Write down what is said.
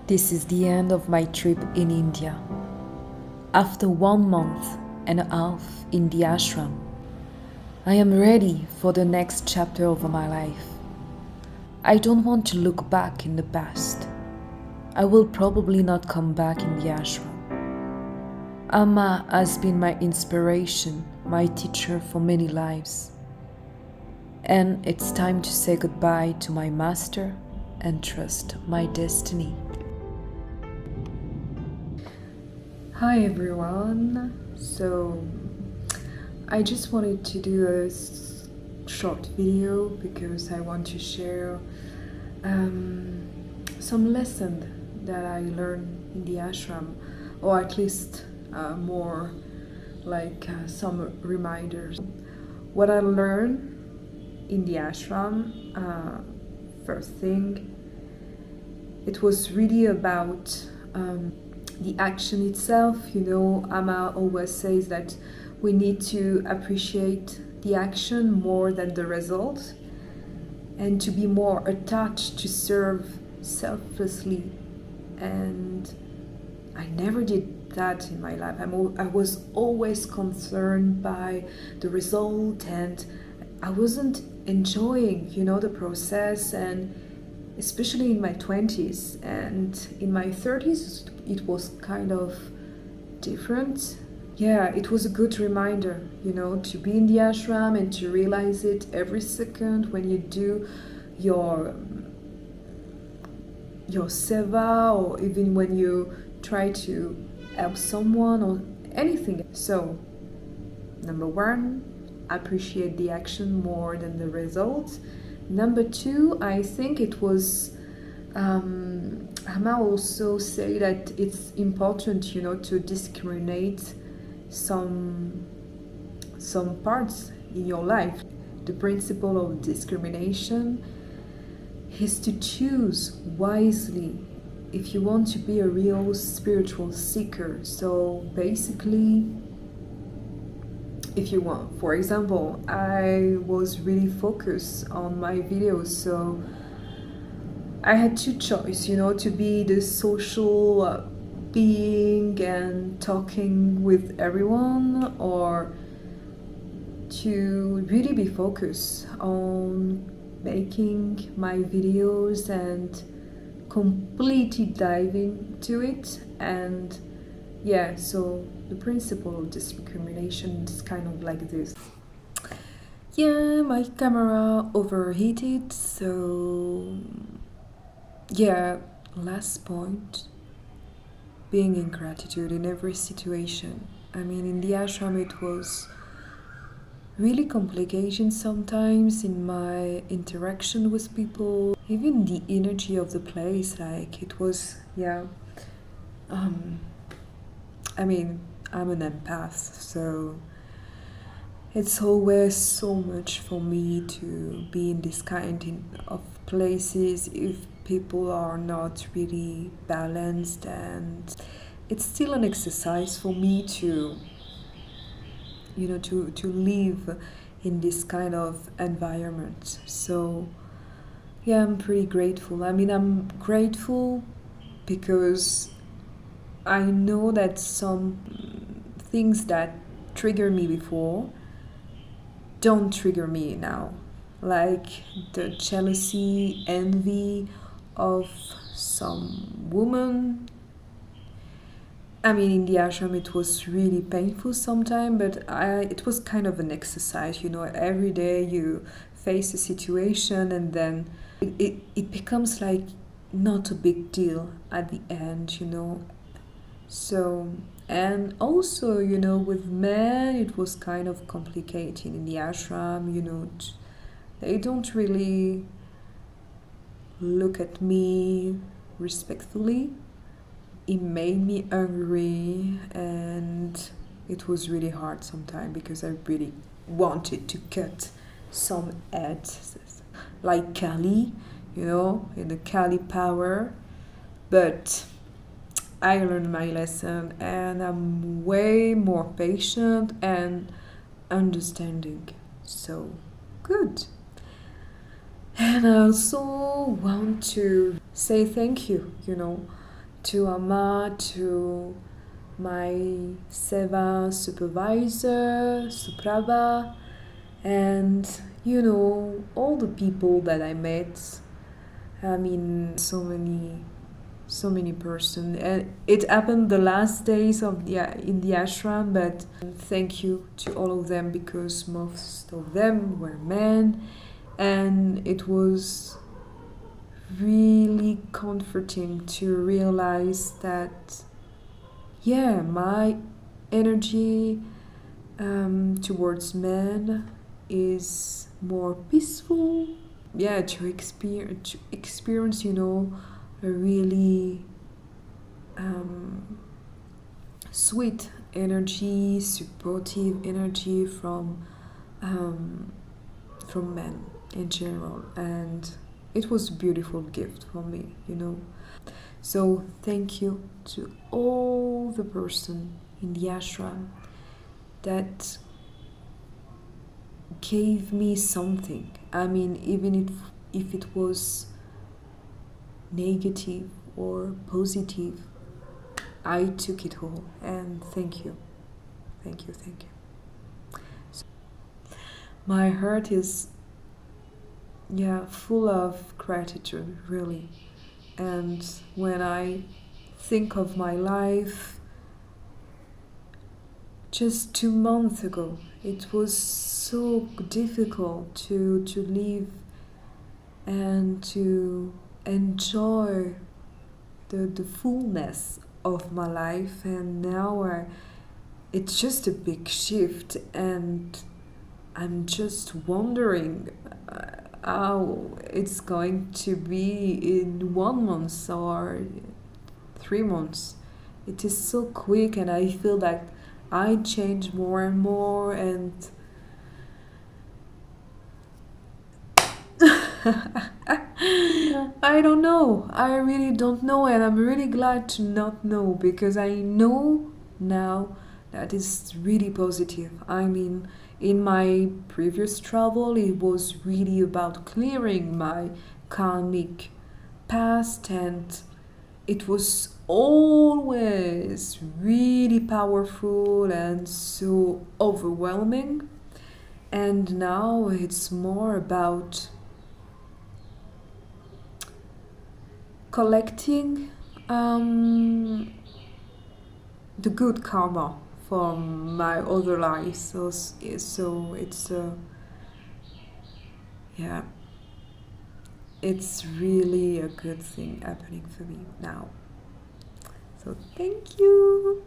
This is the end of my trip in India. After 1 month and a half in the ashram, I am ready for the next chapter of my life. I don't want to look back in the past. I will probably not come back in the ashram. Amma has been my inspiration, my teacher for many lives. And it's time to say goodbye to my master and trust my destiny. Hi everyone. So I just wanted to do a short video because I want to share some lesson that I learned in the ashram, or at least more like some reminders. What I learned in the ashram, first thing, it was really about the action itself. Amma always says that we need to appreciate the action more than the result, and to be more attached to serve selflessly. And I never did that in my life. I was always concerned by the result, and I wasn't enjoying, the process. And especially in my 20s and in my 30s, it was kind of different. Yeah, it was a good reminder, to be in the ashram and to realize it every second when you do your seva, or even when you try to help someone or anything. So, number one, appreciate the action more than the result. Number two, I think it was Amma also say that it's important, to discriminate some parts in your life. The principle of discrimination is to choose wisely if you want to be a real spiritual seeker. So basically, if you want, for example, I was really focused on my videos, so I had two choices, to be the social being and talking with everyone, or to really be focused on making my videos and completely diving to it. And yeah, so the principle of discrimination is kind of like this. Yeah, my camera overheated, so yeah, last point, being in gratitude in every situation. I mean, in the ashram it was really complicated sometimes in my interaction with people, even the energy of the place, like it was, yeah. I mean, I'm an empath, so it's always so much for me to be in this kind of places if people are not really balanced, and it's still an exercise for me to live in this kind of environment. So yeah, I'm pretty grateful. I mean, I'm grateful because I know that some things that trigger me before don't trigger me now, like the jealousy, envy of some woman. I mean, in the ashram it was really painful sometimes, but it was kind of an exercise, every day you face a situation, and then it becomes like not a big deal at the end. So, and also, with men, it was kind of complicated in the ashram. They don't really look at me respectfully. It made me angry, and it was really hard sometimes because I really wanted to cut some heads, like Kali, in the Kali power. But I learned my lesson, and I'm way more patient and understanding. So, good. And I also want to say thank you, to Amma, to my Seva supervisor, Suprabha, and all the people that I met. I mean, so many person, and it happened the last days of the in the ashram. But thank you to all of them because most of them were men, and it was really comforting to realize that my energy towards men is more peaceful. To experience a really sweet energy, supportive energy from men in general, and it was a beautiful gift for me. So thank you to all the person in the ashram that gave me something. I mean, even if it was negative or positive, I took it all, and thank you, thank you, thank you. So my heart is full of gratitude, really. And when I think of my life just 2 months ago, it was so difficult to live and to enjoy the fullness of my life, and now it's just a big shift, and I'm just wondering how it's going to be in 1 month or 3 months. It is so quick, and I feel like I change more and more, and I don't know. I really don't know, and I'm really glad to not know because I know now that is really positive. I mean, in my previous travel, it was really about clearing my karmic past, and it was always really powerful and so overwhelming. And now it's more about collecting the good karma from my other lives. So yeah, it's really a good thing happening for me now. So thank you.